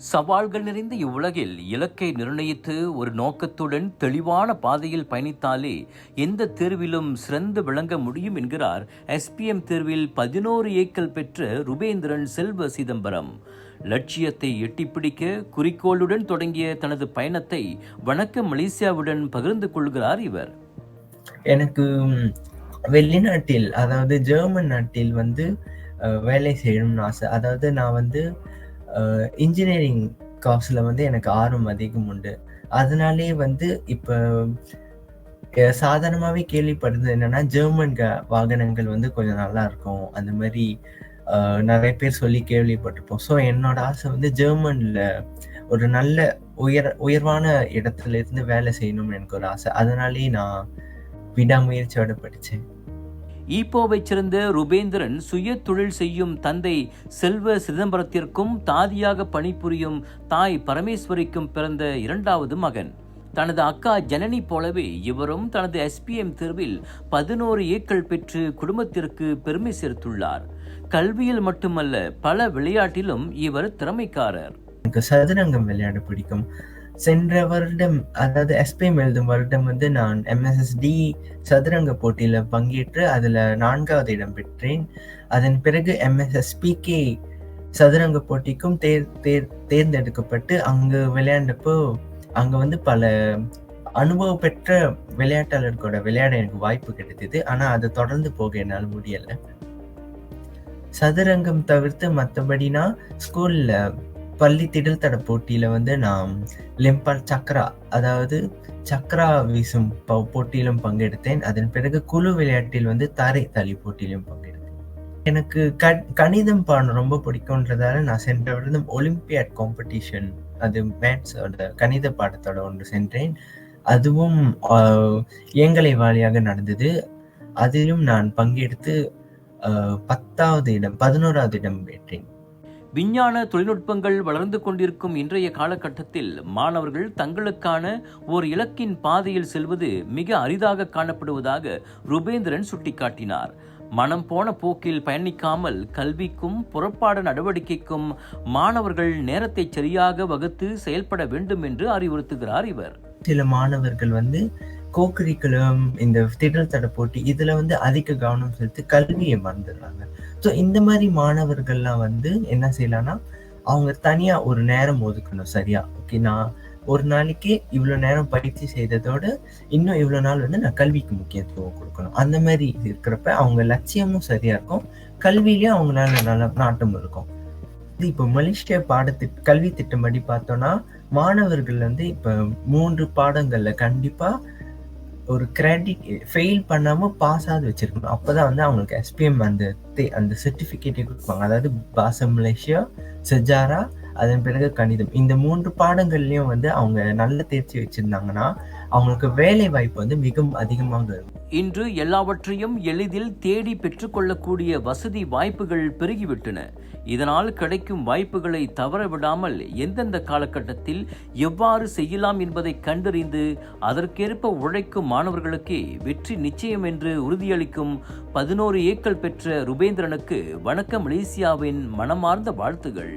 சவால்கள் நிறைந்த இவ்வுலகில் இலக்கை நிர்ணயித்து ஒரு நோக்கத்துடன் தெளிவான பாதையில் பயணித்தாலே எந்த தேர்விலும் சிறந்து விளங்க முடியும் என்கிறார் SPM தேர்வில் 11 ஏக்கள் பெற்ற ருபேந்திரன் செல்வ சிதம்பரம். லட்சியத்தை எட்டிப்பிடிக்க குறிக்கோளுடன் தொடங்கிய தனது பயணத்தை வணக்கம் மலேசியாவுடன் பகிர்ந்து கொள்கிறார் இவர். எனக்கு வெளிநாட்டில், அதாவது ஜெர்மன் நாட்டில் வேலை செய்யணும்னு ஆசை. அதாவது நான் இன்ஜினியரிங் கோர்ஸ்ல எனக்கு ஆர்வம் அதிகம் உண்டு. அதனாலே இப்ப சாதாரணமாவே கேள்விப்படுறது என்னன்னா, ஜெர்மன் வாகனங்கள் கொஞ்சம் நல்லா இருக்கும், அந்த மாதிரி நிறைய பேர் சொல்லி கேள்விப்பட்டிருப்போம். ஸோ என்னோட ஆசை ஜெர்மன்ல ஒரு நல்ல உயர்வான இடத்துல இருந்து வேலை செய்யணும்னு எனக்கு ஒரு ஆசை. அதனாலேயே நான் விடாமுயற்சியோட படித்தேன். ஈப்போவைச் சேர்ந்த ருபேந்திரன் சுய தொழில் செய்யும் தந்தை செல்வ சிதம்பரத்திற்கும் தாதியாக பணிபுரியும் தாய் பரமேஸ்வரிக்கும் பிறந்த இரண்டாவது மகன். தனது அக்கா ஜனனி போலவே இவரும் தனது SPM தேர்வில் 11 ஏக்கள் பெற்று குடும்பத்திற்கு பெருமை சேர்த்துள்ளார். கல்வியில் மட்டுமல்ல, பல விளையாட்டிலும் இவர் திறமைக்காரர். எனக்கு சதுரங்கம் விளையாட பிடிக்கும். சென்ற வருடம், அதாவது SPM எழுதும் வருடம் நான் MSSD சதுரங்க போட்டியில பங்கேற்று அதுல 4வது இடம் பெற்றேன். அதன் பிறகு MSSPK சதுரங்க போட்டிக்கும் தேர்ந்தெடுக்கப்பட்டு அங்கு விளையாண்டப்போ அங்க பல அனுபவம் பெற்ற விளையாட்டாளர்களோட விளையாட எனக்கு வாய்ப்பு கிடைத்தது. ஆனா அதை தொடர்ந்து போக என்னால் முடியல. சதுரங்கம் தவிர்த்து மற்றபடினா ஸ்கூல்ல பள்ளி திடல் தட போட்டியில நான் லிம்பால் சக்ரா, அதாவது சக்ரா வீசும் போட்டியிலும் பங்கெடுத்தேன். அதன் பிறகு குழு விளையாட்டில் தரை தளி போட்டியிலும் பங்கெடுத்தேன். எனக்கு கணிதம் பாடம் ரொம்ப பிடிக்கும்ன்றதால நான் சென்ற வருடம் ஒலிம்பியாட் காம்படிஷன், அது மேத்ஸோட கணித பாடத்தோட ஒன்று சென்றேன். அதுவும் ஏங்கலை வாலியாக நடந்தது. அதிலும் நான் பங்கெடுத்து 11வது இடம் பெற்றேன். விஞ்ஞான தொழில்நுட்பங்கள் வளர்ந்து கொண்டிருக்கும் இன்றைய காலகட்டத்தில் மாணவர்கள் தங்களுக்கான ஓர் இலக்கின் பாதையில் செல்வது மிக அரிதாக காணப்படுவதாக ருபேந்திரன் சுட்டிக்காட்டினார். மனம் போன போக்கில் பயணிக்காமல் கல்விக்கும் புறப்பாட நடவடிக்கைக்கும் மாணவர்கள் நேரத்தை சரியாக வகுத்து செயல்பட வேண்டும் என்று அறிவுறுத்துகிறார் இவர். சில மாணவர்கள் கோகரிக்குலம், இந்த திடல் தட போட்டி, இதுல அதிக கவனம் செலுத்தி கல்வியை மறந்துடுறாங்க. ஸோ இந்த மாதிரி மாணவர்கள்லாம் என்ன செய்யலாம்னா, அவங்க தனியா ஒரு நேரம் ஒதுக்கணும். சரியா, ஓகே, நான் ஒரு நாளைக்கு இவ்வளவு நேரம் பயிற்சி செய்ததோட இன்னும் இவ்வளவு நாள் நான் கல்விக்கு முக்கியத்துவம் கொடுக்கணும். அந்த மாதிரி இருக்கிறப்ப அவங்க லட்சியமும் சரியா இருக்கும், கல்வியிலயும் அவங்களால நல்ல நாட்டம் இருக்கும். இப்ப மலேசிய கல்வி திட்டப்படி பார்த்தோம்னா, மாணவர்கள் இப்ப 3 பாடங்கள்ல கண்டிப்பா ஒரு கிரெடிட் ஃபெயில் பண்ணாம பாஸ் ஆகுது வச்சிருக்கணும். அப்பதான் அவங்களுக்கு SPM அந்த சர்டிபிகேட்டை கொடுப்பாங்க. அதாவது பாச மலேசியா, செஜாரா, அதன் பிறகு கணிதம், இந்த 3 பாடங்கள்லயும் அவங்க நல்ல தேர்ச்சி வச்சிருந்தாங்கன்னா அவங்களுக்கு வேலை வாய்ப்பு மிகவும் அதிகமாக இருக்கும். இன்று எல்லாவற்றையும் எளிதில் தேடி பெற்றுக்கொள்ளக்கூடிய வசதி வாய்ப்புகள் பெருகிவிட்டன. இதனால் கிடைக்கும் வாய்ப்புகளை தவற விடாமல் எந்தெந்த காலகட்டத்தில் எவ்வாறு செய்யலாம் என்பதை கண்டறிந்து அதற்கேற்ப உழைக்கும் மாணவர்களுக்கே வெற்றி நிச்சயம் என்று உறுதியளிக்கும் 11 ஏக்கள் பெற்ற ருபேந்திரனுக்கு வணக்கம் மலேசியாவின் மனமார்ந்த வாழ்த்துகள்.